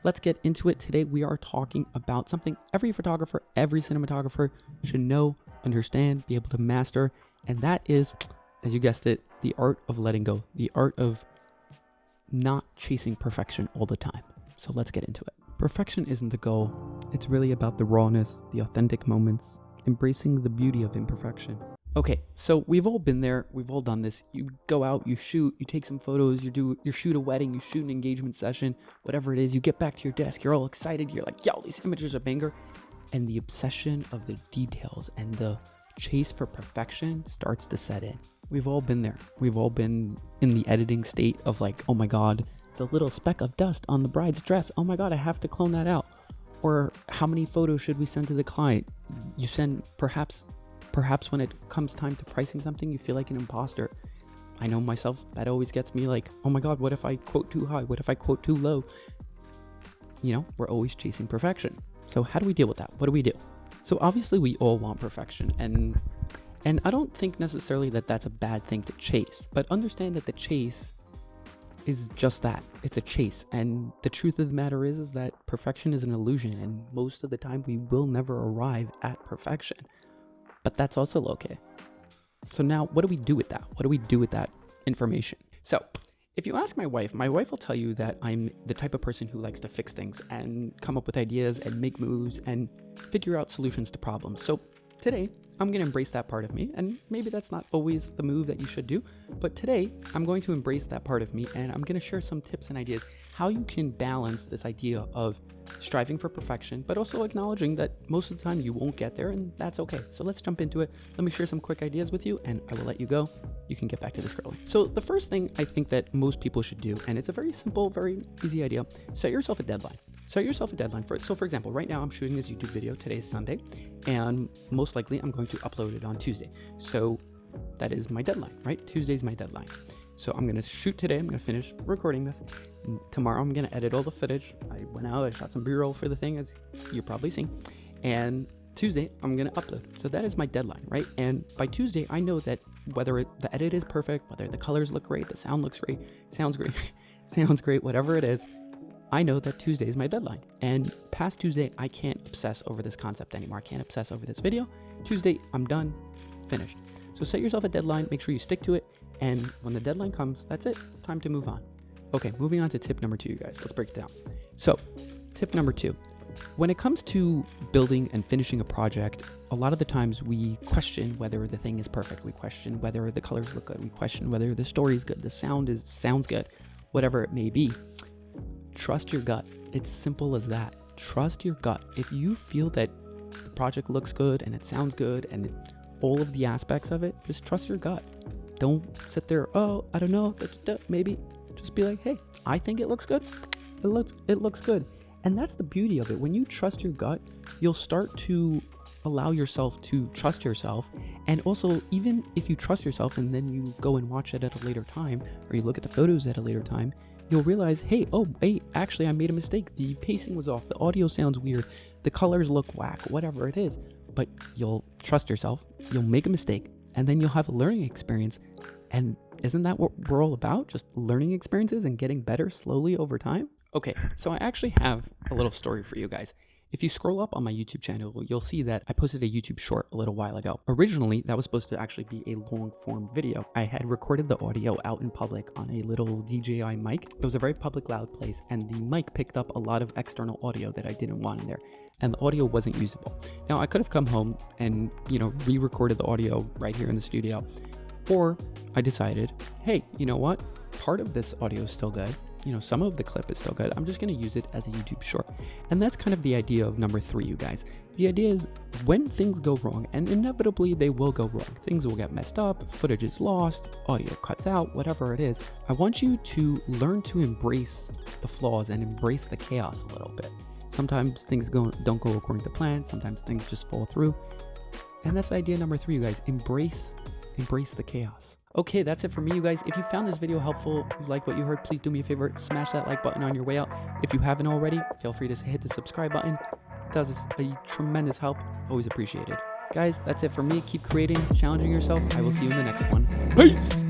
let's get into it. Today we are talking about something every photographer, every cinematographer should know, understand, be able to master, and that is, as you guessed it, the art of letting go, the art of not chasing perfection all the time. So let's get into it. Perfection isn't the goal. It's really about the rawness, the authentic moments, embracing the beauty of imperfection. Okay, so we've all been there. We've all done this. You go out, you shoot, you take some photos, you shoot a wedding, you shoot an engagement session, whatever it is. You get back to your desk, you're all excited. You're like, yo, these images are banger. And the obsession of the details and the chase for perfection starts to set in. We've all been there. We've all been in the editing state of like, oh my God, the little speck of dust on the bride's dress. Oh my God, I have to clone that out. Or how many photos should we send to the client? You send perhaps when it comes time to pricing something, you feel like an imposter. I know myself, that always gets me like, oh my God, what if I quote too high? What if I quote too low? You know, we're always chasing perfection. So how do we deal with that? What do we do? So obviously we all want perfection, and I don't think necessarily that that's a bad thing to chase, but understand that the chase is just that. It's a chase. And the truth of the matter is that perfection is an illusion, and most of the time we will never arrive at perfection. But that's also okay. So now what do we do with that? What do we do with that information? So if you ask my wife will tell you that I'm the type of person who likes to fix things and come up with ideas and make moves and figure out solutions to problems. So today, I'm going to embrace that part of me, and maybe that's not always the move that you should do, but today I'm going to embrace that part of me, and I'm going to share some tips and ideas how you can balance this idea of striving for perfection, but also acknowledging that most of the time you won't get there, and that's okay. So let's jump into it. Let me share some quick ideas with you, and I will let you go. You can get back to the scrolling. So the first thing I think that most people should do, and it's a very simple, very easy idea, set yourself a deadline. Set yourself a deadline for it. So for example, right now I'm shooting this YouTube video. Today's Sunday, and most likely I'm going to upload it on Tuesday. So that is my deadline, right? Tuesday's my deadline. So I'm gonna shoot today. I'm gonna finish recording this. Tomorrow I'm gonna edit all the footage. I went out, I shot some B-roll for the thing, as you're probably seeing. And Tuesday I'm gonna upload. So that is my deadline, right? And by Tuesday I know that whether the edit is perfect, whether the colors look great, the sound looks great, sounds great, sounds great, whatever it is, I know that Tuesday is my deadline. And past Tuesday, I can't obsess over this concept anymore. I can't obsess over this video. Tuesday, I'm done, finished. So set yourself a deadline, make sure you stick to it. And when the deadline comes, that's it. It's time to move on. Okay, moving on to tip number 2, you guys. Let's break it down. So tip number 2, when it comes to building and finishing a project, a lot of the times we question whether the thing is perfect. We question whether the colors look good. We question whether the story is good. The sounds good, whatever it may be. Trust your gut. It's simple as that. Trust your gut. If you feel that the project looks good and it sounds good and all of the aspects of it, just trust your gut. Don't sit there, oh, I don't know, maybe. Just be like, hey, I think it looks good. It looks good. And that's the beauty of it. When you trust your gut, you'll start to allow yourself to trust yourself. And also, even if you trust yourself and then you go and watch it at a later time, or you look at the photos at a later time, you'll realize, hey, actually I made a mistake. The pacing was off. The audio sounds weird. The colors look whack, whatever it is. But you'll trust yourself. You'll make a mistake, and then you'll have a learning experience. And isn't that what we're all about? Just learning experiences and getting better slowly over time? Okay, so I actually have a little story for you guys. If you scroll up on my YouTube channel, you'll see that I posted a YouTube short a little while ago. Originally, that was supposed to actually be a long form video. I had recorded the audio out in public on a little DJI mic. It was a very public, loud place, and the mic picked up a lot of external audio that I didn't want in there, and the audio wasn't usable. Now, I could have come home and, re-recorded the audio right here in the studio, or I decided, hey, you know what? Part of this audio is still good. Some of the clip is still good. I'm just going to use it as a YouTube short. And that's kind of the idea of number 3, you guys. The idea is when things go wrong, and inevitably they will go wrong. Things will get messed up, footage is lost, audio cuts out, whatever it is. I want you to learn to embrace the flaws and embrace the chaos a little bit. Sometimes things don't go according to plan. Sometimes things just fall through. And that's idea number 3, you guys. Embrace the chaos. Okay, that's it for me, you guys. If you found this video helpful, you like what you heard, please do me a favor, smash that like button on your way out. If you haven't already, feel free to hit the subscribe button. It does us a tremendous help. Always appreciated. Guys, that's it for me. Keep creating, challenging yourself. I will see you in the next one. Peace!